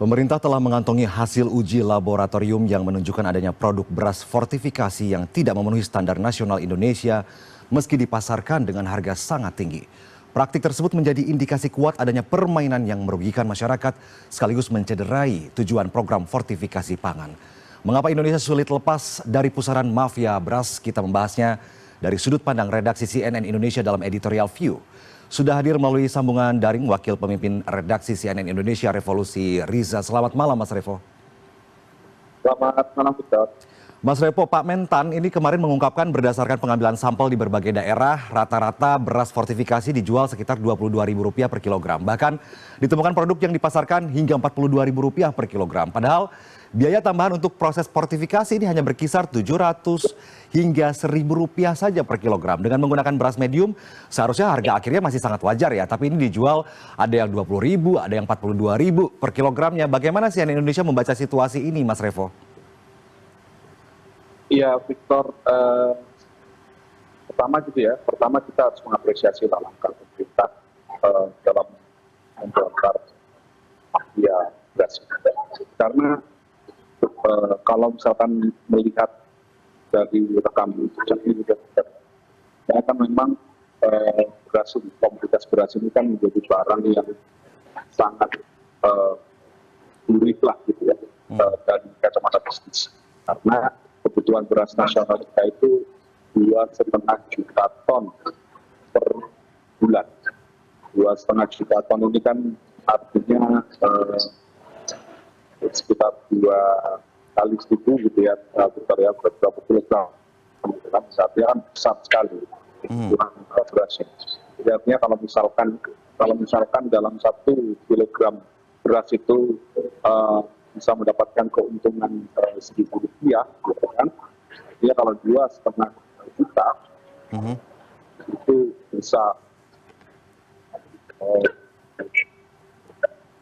Pemerintah telah mengantongi hasil uji laboratorium yang menunjukkan adanya produk beras fortifikasi yang tidak memenuhi standar nasional Indonesia meski dipasarkan dengan harga sangat tinggi. Praktik tersebut menjadi indikasi kuat adanya permainan yang merugikan masyarakat sekaligus mencederai tujuan program fortifikasi pangan. Mengapa Indonesia sulit lepas dari pusaran mafia beras? Kita membahasnya dari sudut pandang redaksi CNN Indonesia dalam editorial View. Sudah hadir melalui sambungan daring Wakil Pemimpin Redaksi CNN Indonesia Revolusi Riza. Selamat malam Mas Revo. Selamat malam, Ustaz. Mas Revo, Pak Mentan ini kemarin mengungkapkan berdasarkan pengambilan sampel di berbagai daerah, rata-rata beras fortifikasi dijual sekitar Rp22.000 per kilogram. Bahkan ditemukan produk yang dipasarkan hingga Rp42.000 per kilogram. Padahal biaya tambahan untuk proses fortifikasi ini hanya berkisar Rp700 hingga Rp1.000 saja per kilogram. Dengan menggunakan beras medium, seharusnya harga akhirnya masih sangat wajar ya. Tapi ini dijual ada yang Rp20.000, ada yang Rp42.000 per kilogramnya. Bagaimana CNN Indonesia membaca situasi ini, Mas Revo? Iya, Victor. Pertama kita harus mengapresiasi langkah pemerintah dalam membongkar mafia beras. Karena kalau misalkan melihat dari rekam jejak ini, kan memang komoditas beras ini kan menjadi barang yang sangat gurih lah gitu ya dari kacamata bisnis. Karena kebutuhan beras nasional kita itu 2,5 juta ton per bulan. 2,5 juta ton ini kan artinya sekitar 2 kali 1.000 gitu ya, berapa kilogram. Artinya kan besar sekali kebutuhan berasnya. Jadi artinya kalau misalkan dalam 1 kilogram beras itu bisa mendapatkan keuntungan Rp1.000, gitu kan? Dia kalau 2,5 juta itu bisa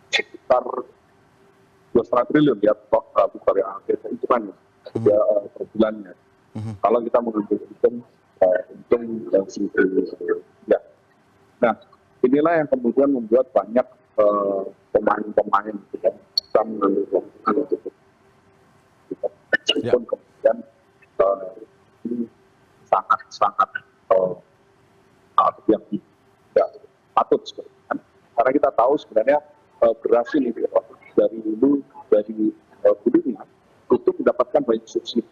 sekitar 2,5 triliun ya, hitungannya per bulannya. Kalau kita mengambil untung Rp1.000 ya. Nah, inilah yang kemudian membuat banyak pemain-pemain yang bisa mengambil keuntungan untuk itu. Kemudian ini sangat yang tidak patut sebenarnya. Karena kita tahu sebenarnya beras ini dari hulu, dari hulunya itu mendapatkan banyak subsidi.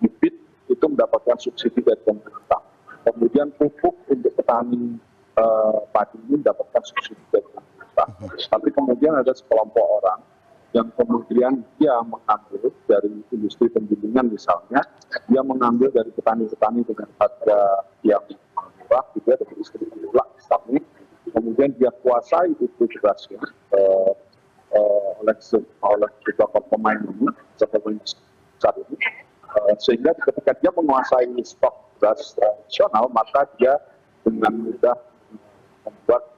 Bibit itu mendapatkan subsidi dari pemerintah. Kemudian pupuk untuk petani padi ini mendapatkan subsidi dari pemerintah. Tapi kemudian ada sekelompok orang yang kemudian dia mengambil dari industri penggilingan misalnya, dia mengambil dari petani-petani dengan harga yang murah, juga dari industri gula misalnya, kemudian dia kuasai itu berasnya oleh beberapa pemain ini, saat ini, sehingga ketika dia menguasai stok beras tradisional, maka dia dengan mudah membuat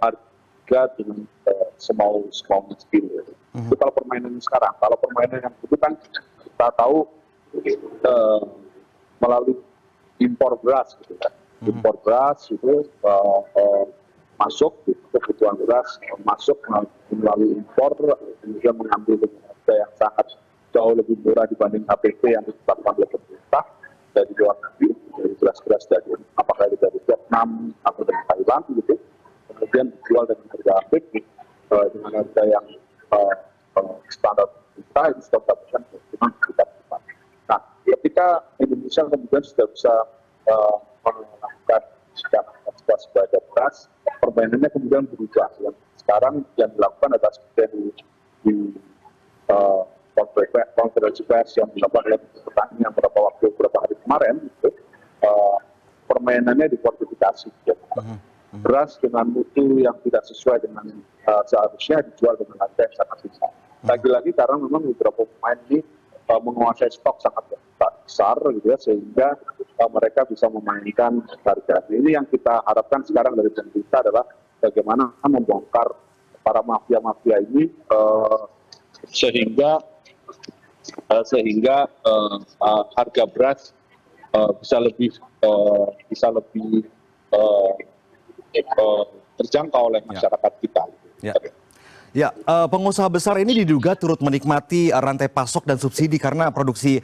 harga dengan semau sendiri. Itu kalau permainan sekarang. Kalau permainan yang itu kan kita tahu melalui impor beras gitu kan. Impor beras itu masuk, kebutuhan beras masuk melalui impor, kemudian mengambil dengan harga yang sangat jauh lebih murah dibanding HPP yang ditetapkan oleh pemerintah dari luar negeri, dari beras-beras dari apakah dari Vietnam atau dari Thailand gitu. Kemudian dijual dengan harga HPP dengan harga yang standar kita itu sudah mendapatkan keuntungan sekitar 4. Nah, ketika Indonesia kemudian sudah bisa melakukan sebagai beras, permainannya kemudian berubah. Yang sekarang yang dilakukan adalah seperti di konferensi pers yang dilakukan oleh petani yang beberapa hari kemarin, gitu, permainannya difortifikasi. Beras dengan mutu yang tidak sesuai dengan seharusnya dijual dengan harga yang sangat besar. Lagi-lagi karena memang beberapa pemain ini menguasai stok sangat besar, gitu ya, sehingga mereka bisa memainkan harga. Ini yang kita harapkan sekarang dari pemerintah adalah bagaimana membongkar para mafia-mafia ini sehingga harga beras bisa lebih terjangkau oleh masyarakat kita. Ya, pengusaha besar ini diduga turut menikmati rantai pasok dan subsidi karena produksi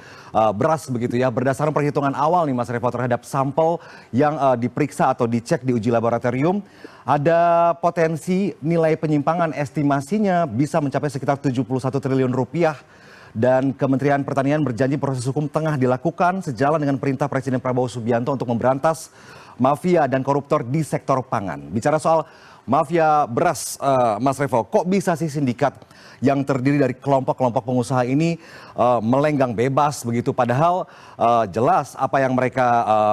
beras begitu ya. Berdasarkan perhitungan awal nih Mas Revo terhadap sampel yang diperiksa atau dicek di uji laboratorium, ada potensi nilai penyimpangan estimasinya bisa mencapai sekitar 71 triliun rupiah. Dan Kementerian Pertanian berjanji proses hukum tengah dilakukan sejalan dengan perintah Presiden Prabowo Subianto untuk memberantas mafia dan koruptor di sektor pangan. Bicara soal mafia beras, Mas Revo, kok bisa sih sindikat yang terdiri dari kelompok-kelompok pengusaha ini melenggang bebas begitu? Padahal jelas apa yang mereka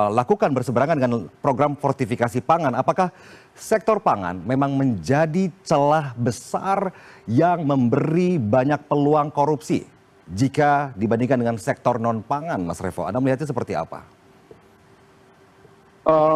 lakukan berseberangan dengan program fortifikasi pangan. Apakah sektor pangan memang menjadi celah besar yang memberi banyak peluang korupsi jika dibandingkan dengan sektor non-pangan, Mas Revo? Anda melihatnya seperti apa?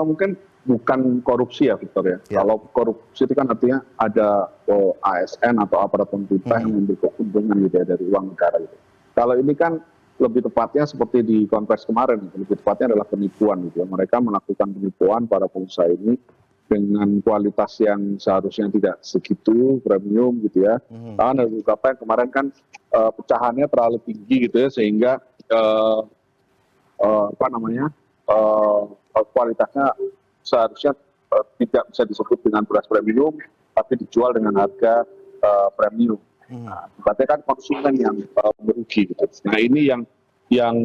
Mungkin bukan korupsi ya, Victor ya. Kalau korupsi itu kan artinya ada ASN atau aparat pemerintah yang memiliki keuntungan gitu ya dari uang negara gitu. Kalau ini kan lebih tepatnya seperti di konferensi kemarin, lebih tepatnya adalah penipuan gitu ya. Mereka melakukan penipuan para pengusaha ini dengan kualitas yang seharusnya tidak segitu premium gitu ya. Karena ada beberapa yang kemarin kan pecahannya terlalu tinggi gitu ya, sehingga kualitasnya seharusnya tidak bisa disebut dengan beras premium, tapi dijual dengan harga premium. Nah, berarti kan konsumen yang merugi gitu. Nah ini yang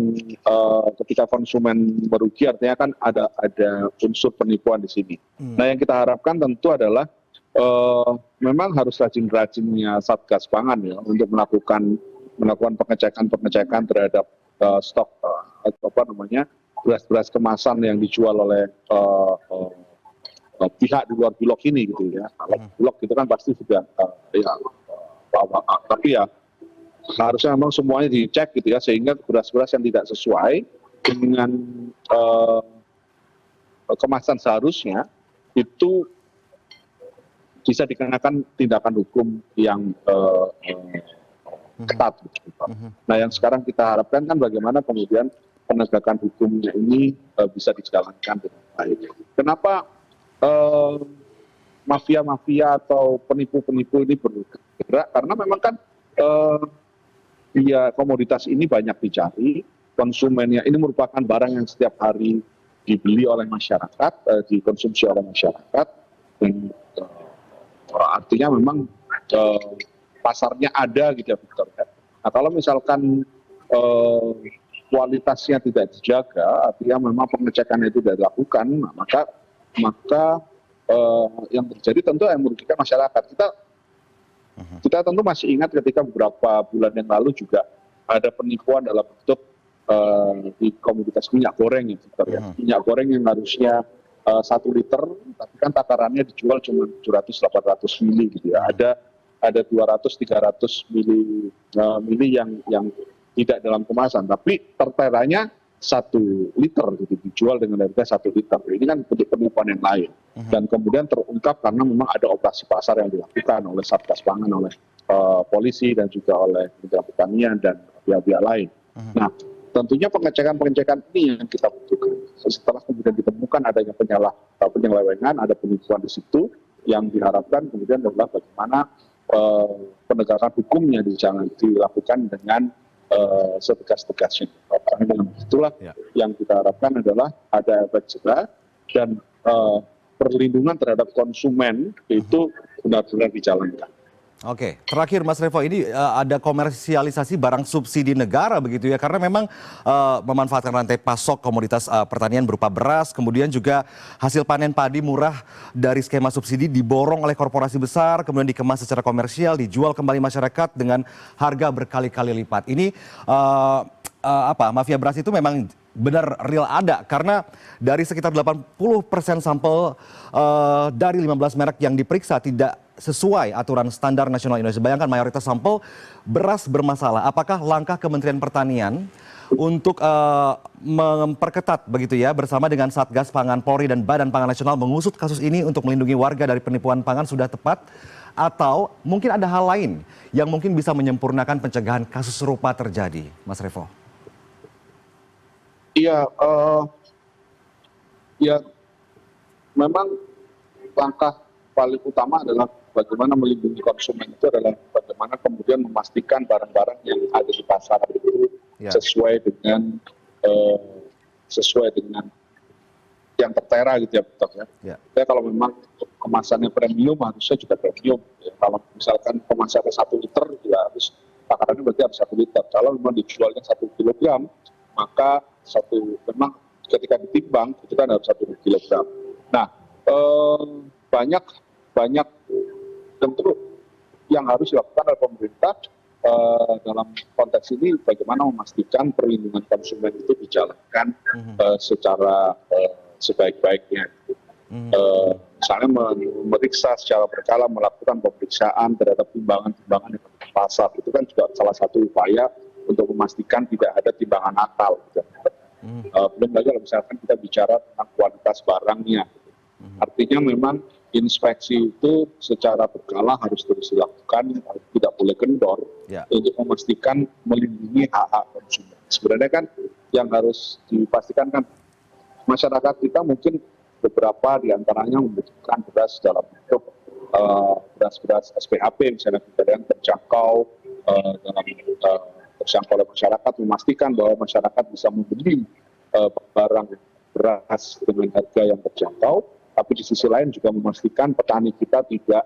ketika konsumen merugi artinya kan ada unsur penipuan di sini. Nah yang kita harapkan tentu adalah memang harus rajin-rajinnya Satgas Pangan ya untuk melakukan pengecekan terhadap stok beras-beras kemasan yang dijual oleh pihak di luar Bulog ini gitu ya. Kalau Bulog itu kan pasti sudah tapi ya harusnya memang semuanya dicek gitu ya, sehingga beras-beras yang tidak sesuai dengan kemasan seharusnya itu bisa dikenakan tindakan hukum yang ketat. Nah yang sekarang kita harapkan kan bagaimana kemudian penegakan hukumnya ini bisa dijalankan dengan baik. Kenapa mafia-mafia atau penipu-penipu ini bergerak? Karena memang kan komoditas ini banyak dicari, konsumennya ini merupakan barang yang setiap hari dibeli oleh masyarakat, dikonsumsi oleh masyarakat, dan artinya memang pasarnya ada gitu ya, Victor. Nah kalau misalkan kualitasnya tidak dijaga, artinya memang pengecekannya itu tidak dilakukan, nah, maka yang terjadi tentu yang merugikan masyarakat. Kita tentu masih ingat ketika beberapa bulan yang lalu juga ada penipuan dalam bentuk di komoditas minyak goreng ya, Victor, ya. Minyak goreng yang harusnya 1 liter, tapi kan takarannya dijual cuma 700-800 mili gitu ya. Ada 200-300 mili yang tidak dalam kemasan, tapi terteranya 1 liter gitu, dijual dengan harga 1 liter. Ini kan bentuk penipuan yang lain. Dan kemudian terungkap karena memang ada operasi pasar yang dilakukan oleh Satgas Pangan, oleh polisi dan juga oleh Kementerian Pertanian dan pihak-pihak lain. Nah, tentunya pengecekan ini yang kita butuhkan. Setelah kemudian ditemukan adanya penyelewengan, ada penipuan di situ, yang diharapkan kemudian adalah bagaimana penegakan hukumnya dilakukan dengan setegas-tegasnya. Itulah yang kita harapkan adalah ada efek jerah dan perlindungan terhadap konsumen itu benar-benar dijalankan. Oke, terakhir Mas Revo, ini ada komersialisasi barang subsidi negara begitu ya, karena memang memanfaatkan rantai pasok komoditas pertanian berupa beras, kemudian juga hasil panen padi murah dari skema subsidi diborong oleh korporasi besar, kemudian dikemas secara komersial, dijual kembali masyarakat dengan harga berkali-kali lipat. Ini mafia beras itu memang benar real ada, karena dari sekitar 80% sampel dari 15 merek yang diperiksa tidak sesuai aturan standar nasional Indonesia. Bayangkan mayoritas sampel beras bermasalah. Apakah langkah Kementerian Pertanian untuk memperketat begitu ya bersama dengan Satgas Pangan Polri dan Badan Pangan Nasional mengusut kasus ini untuk melindungi warga dari penipuan pangan sudah tepat? Atau mungkin ada hal lain yang mungkin bisa menyempurnakan pencegahan kasus serupa terjadi, Mas Revo? Iya, memang langkah paling utama adalah bagaimana melindungi konsumen itu adalah bagaimana kemudian memastikan barang-barang yang ada di pasar itu sesuai dengan yang tertera gitu ya, betul ya. Ya kalau memang kemasannya premium harusnya juga premium. Ya. Kalau misalkan kemasannya 1 liter, ya harus takarannya berarti harus 1 liter. Kalau memang dijualnya 1 kilogram, maka memang ketika ditimbang itu kan harus 1 kilogram. Nah, banyak tentu yang harus dilakukan oleh pemerintah dalam konteks ini bagaimana memastikan perlindungan konsumen itu dijalankan secara sebaik-baiknya. Misalnya memeriksa secara berkala, melakukan pemeriksaan terhadap timbangan-timbangan yang ada di pasar, itu kan juga salah satu upaya untuk memastikan tidak ada timbangan nakal. Belum lagi kalau misalkan kita bicara tentang kualitas barangnya. Artinya memang inspeksi itu secara berkala harus terus dilakukan, tidak boleh kendor untuk memastikan melindungi hak-hak konsumen. Sebenarnya kan yang harus dipastikan kan masyarakat kita mungkin beberapa diantaranya membutuhkan beras dalam bentuk beras-beras SPHP misalnya yang terjangkau terjangkau oleh masyarakat, memastikan bahwa masyarakat bisa membeli barang beras dengan harga yang terjangkau, tapi di sisi lain juga memastikan petani kita tidak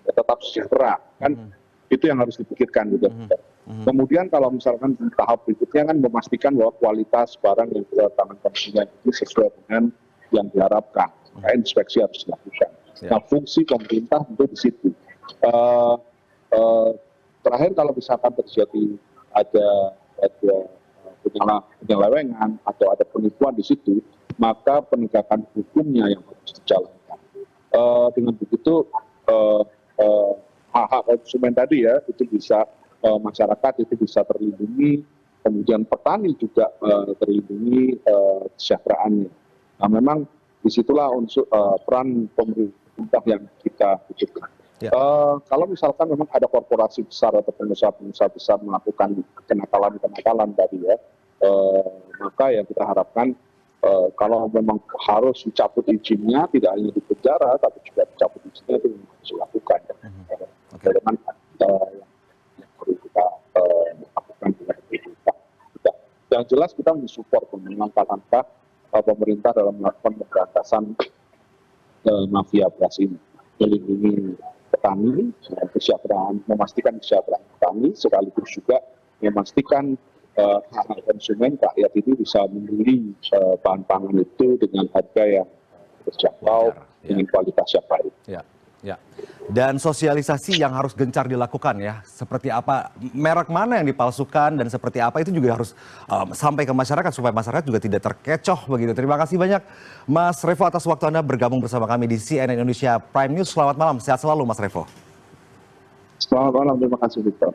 tetap sejahtera, kan itu yang harus dipikirkan gitu. Kemudian kalau misalkan di tahap berikutnya kan memastikan bahwa kualitas barang yang ke tangan konsumen itu sesuai dengan yang diharapkan. Maka inspeksi harus dilakukan. Nah, fungsi pemerintah tentu di situ. Terakhir kalau misalkan terjadi ada penyelewengan atau ada penipuan di situ, maka penegakan hukumnya yang harus dijalankan. Dengan begitu hak-hak konsumen tadi ya itu bisa masyarakat itu bisa terlindungi, kemudian petani juga terlindungi kesejahteraannya. Nah, memang disitulah unsur peran pemerintah yang kita butuhkan. Kalau misalkan memang ada korporasi besar atau pengusaha-pengusaha besar melakukan kenakalan tadi ya, maka yang kita harapkan kalau memang harus dicabut izinnya, tidak hanya di penjara, tapi juga dicabut izinnya itu harus dilakukan. Bagaimana yang perlu kita lakukan dengan pemerintah. Yang jelas kita mensupport langkah-langkah pemerintah dalam melakukan pemberantasan mafia beras ini, melindungi petani, kesejahteraan, memastikan kesejahteraan petani, sekaligus juga memastikan hak konsumen rakyat ini bisa membeli bahan pangan itu dengan harga yang terjangkau, dengan kualitas yang baik. Dan sosialisasi yang harus gencar dilakukan ya, seperti apa, merek mana yang dipalsukan dan seperti apa itu juga harus sampai ke masyarakat supaya masyarakat juga tidak terkecoh begitu. Terima kasih banyak Mas Revo atas waktu Anda bergabung bersama kami di CNN Indonesia Prime News. Selamat malam, sehat selalu Mas Revo. Selamat malam, terima kasih Victor.